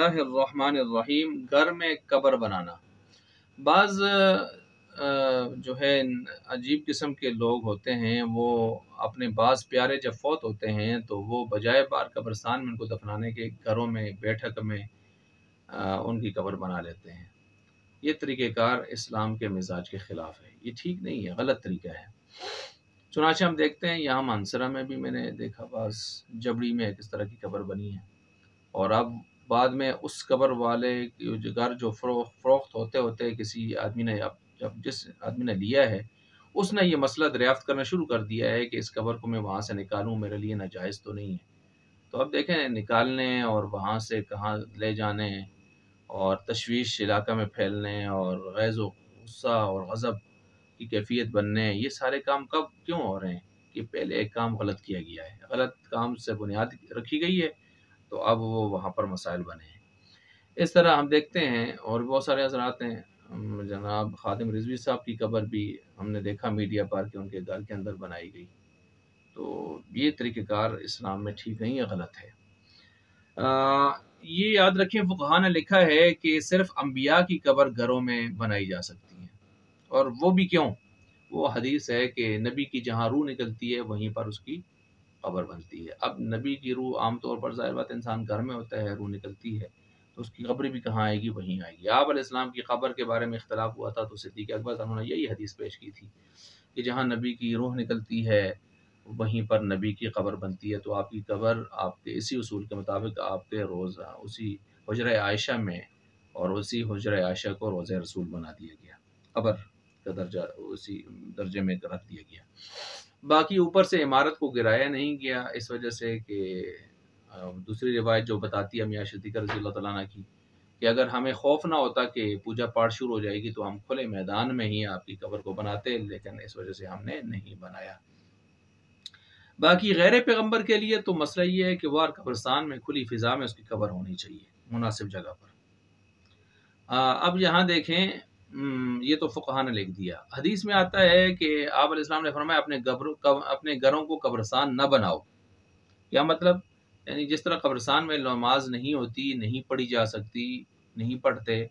اللہ الرحمن الرحیم۔ گھر میں قبر بنانا، بعض جو ہے عجیب قسم کے لوگ ہوتے ہیں، وہ اپنے بعض پیارے جب فوت ہوتے ہیں تو وہ بجائے بار قبرستان میں ان کو دفنانے کے گھروں میں بیٹھک میں ان کی قبر بنا لیتے ہیں۔ یہ طریقہ کار اسلام کے مزاج کے خلاف ہے، یہ ٹھیک نہیں ہے، غلط طریقہ ہے۔ چنانچہ ہم دیکھتے ہیں یہاں مانسرا میں بھی میں نے دیکھا، بعض جبڑی میں اس طرح کی قبر بنی ہے، اور اب بعد میں اس قبر والے گھر جو فروخت ہوتے ہوتے کسی آدمی نے جس آدمی نے لیا ہے اس نے یہ مسئلہ دریافت کرنا شروع کر دیا ہے کہ اس قبر کو میں وہاں سے نکالوں، میرے لیے ناجائز تو نہیں ہے۔ تو اب دیکھیں، نکالنے اور وہاں سے کہاں لے جانے اور تشویش علاقہ میں پھیلنے اور غیظ و غصہ اور غضب کی کیفیت بننے، یہ سارے کام کب کیوں ہو رہے ہیں؟ کہ پہلے ایک کام غلط کیا گیا ہے، غلط کام سے بنیاد رکھی گئی ہے، تو اب وہ وہاں پر مسائل بنے ہیں۔ اس طرح ہم دیکھتے ہیں اور بہت سارے حضرات ہیں، جناب خادم رضوی صاحب کی قبر بھی ہم نے دیکھا میڈیا پر کہ ان کے گھر کے اندر بنائی گئی۔ تو یہ طریقہ کار اسلام میں ٹھیک نہیں ہے، غلط ہے۔ یہ یاد رکھیں، فقہا نے لکھا ہے کہ صرف انبیاء کی قبر گھروں میں بنائی جا سکتی ہے، اور وہ بھی کیوں؟ وہ حدیث ہے کہ نبی کی جہاں روح نکلتی ہے وہیں پر اس کی قبر بنتی ہے۔ اب نبی کی روح عام طور پر ظاہر بات انسان گھر میں ہوتا ہے، روح نکلتی ہے تو اس کی قبر بھی کہاں آئے گی؟ وہیں آئے گی۔ آپ علیہ السلام کی قبر کے بارے میں اختلاف ہوا تھا تو صدیق اکبر صاحب نے یہی حدیث پیش کی تھی کہ جہاں نبی کی روح نکلتی ہے وہیں پر نبی کی قبر بنتی ہے، تو آپ کی قبر آپ کے اسی اصول کے مطابق آپ کے روزہ اسی حجرہ عائشہ میں، اور اسی حجرہ عائشہ کو روضہ رسول بنا دیا گیا، قبر کا درجہ اسی درجے میں رکھ دیا گیا۔ باقی اوپر سے عمارت کو گرایا نہیں گیا، اس وجہ سے کہ دوسری روایت جو بتاتی ہے میاں صدیقہ رضی اللہ تعالیٰ عنہ کی، کہ اگر ہمیں خوف نہ ہوتا کہ پوجا پاٹ شروع ہو جائے گی تو ہم کھلے میدان میں ہی آپ کی قبر کو بناتے، لیکن اس وجہ سے ہم نے نہیں بنایا۔ باقی غیر پیغمبر کے لیے تو مسئلہ یہ ہے کہ وہ قبرستان میں کھلی فضا میں اس کی قبر ہونی چاہیے، مناسب جگہ پر۔ اب یہاں دیکھیں، یہ تو فقہا نے لکھ دیا۔ حدیث میں آتا ہے کہ آپ علیہ السلام نے فرمایا اپنے گھروں کو قبرستان نہ بناؤ۔ کیا مطلب؟ یعنی جس طرح قبرستان میں نماز نہیں ہوتی، نہیں پڑھی جا سکتی، نہیں پڑھتے،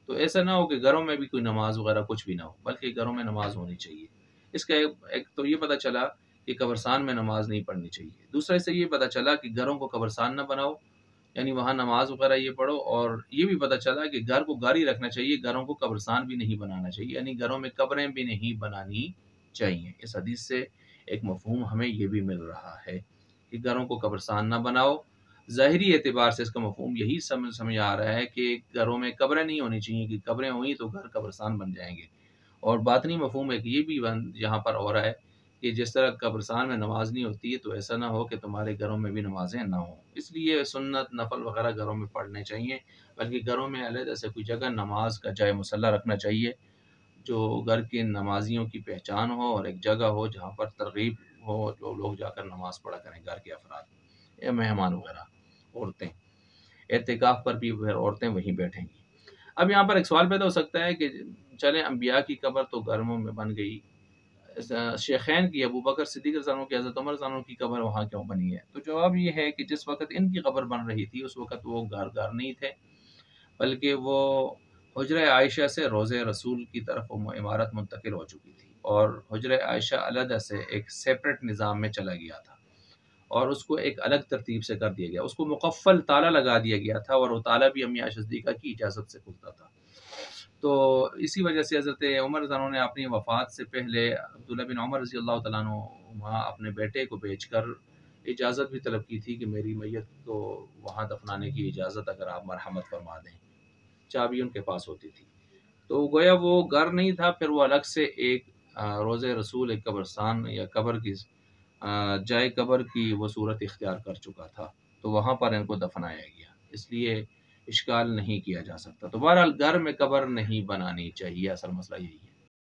تو ایسا نہ ہو کہ گھروں میں بھی کوئی نماز وغیرہ کچھ بھی نہ ہو، بلکہ گھروں میں نماز ہونی چاہیے۔ اس کا ایک تو یہ پتہ چلا کہ قبرستان میں نماز نہیں پڑھنی چاہیے۔ دوسرا اس سے یہ پتہ چلا کہ گھروں کو قبرستان نہ بناؤ، یعنی وہاں نماز وغیرہ یہ پڑھو، اور یہ بھی پتہ چلا کہ گھر کو گھر ہی رکھنا چاہیے، گھروں کو قبرستان بھی نہیں بنانا چاہیے، یعنی گھروں میں قبریں بھی نہیں بنانی چاہیے۔ اس حدیث سے ایک مفہوم ہمیں یہ بھی مل رہا ہے کہ گھروں کو قبرستان نہ بناؤ۔ ظاہری اعتبار سے اس کا مفہوم یہی سمجھ آ رہا ہے کہ گھروں میں قبریں نہیں ہونی چاہیے، کہ قبریں ہوئیں تو گھر قبرستان بن جائیں گے۔ اور باطنی مفہوم ایک یہ بھی یہاں پر ہو رہا ہے کہ جس طرح قبرستان میں نماز نہیں ہوتی ہے تو ایسا نہ ہو کہ تمہارے گھروں میں بھی نمازیں نہ ہوں، اس لیے سنت نفل وغیرہ گھروں میں پڑھنے چاہیے، بلکہ گھروں میں علیحدہ سے کوئی جگہ نماز کا جائے مصلی رکھنا چاہیے جو گھر کے نمازیوں کی پہچان ہو، اور ایک جگہ ہو جہاں پر ترغیب ہو، جو لوگ جا کر نماز پڑھا کریں، گھر کے افراد یا مہمان وغیرہ، عورتیں اعتکاف پر بھی پھر عورتیں وہیں بیٹھیں گی۔ اب یہاں پر ایک سوال پیدا ہو سکتا ہے کہ چلیں انبیاء کی قبر تو گھروں میں بن گئی، شیخین کی ابو بکر صدیق رضی اللہ عنہ کی، حضرت عمر رضی اللہ عنہ کی قبر وہاں کیوں بنی ہے؟ تو جواب یہ ہے کہ جس وقت ان کی قبر بن رہی تھی اس وقت وہ گھر نہیں تھے، بلکہ وہ حجرہ عائشہ سے روضہ رسول کی طرف وہ عمارت منتقل ہو چکی تھی، اور حجرہ عائشہ علیحدہ سے ایک سیپریٹ نظام میں چلا گیا تھا، اور اس کو ایک الگ ترتیب سے کر دیا گیا، اس کو مقفل تالا لگا دیا گیا تھا، اور وہ تالا بھی امی عائشہ صدیقہ کی اجازت سے کھلتا تھا۔ تو اسی وجہ سے حضرت عمر رضی اللہ عنہ نے اپنی وفات سے پہلے عبداللہ بن عمر رضی اللہ تعالیٰ عنہ وہاں اپنے بیٹے کو بھیج کر اجازت بھی طلب کی تھی کہ میری میت کو وہاں دفنانے کی اجازت اگر آپ مرحمت فرما دیں، چابی ان کے پاس ہوتی تھی۔ تو گویا وہ گھر نہیں تھا، پھر وہ الگ سے ایک روضہ رسول، ایک قبرستان یا قبر کی جائے قبر کی وہ صورت اختیار کر چکا تھا، تو وہاں پر ان کو دفنایا گیا، اس لیے اشکال نہیں کیا جا سکتا۔ تو بہرحال گھر میں قبر نہیں بنانی چاہیے، اصل مسئلہ یہی ہے۔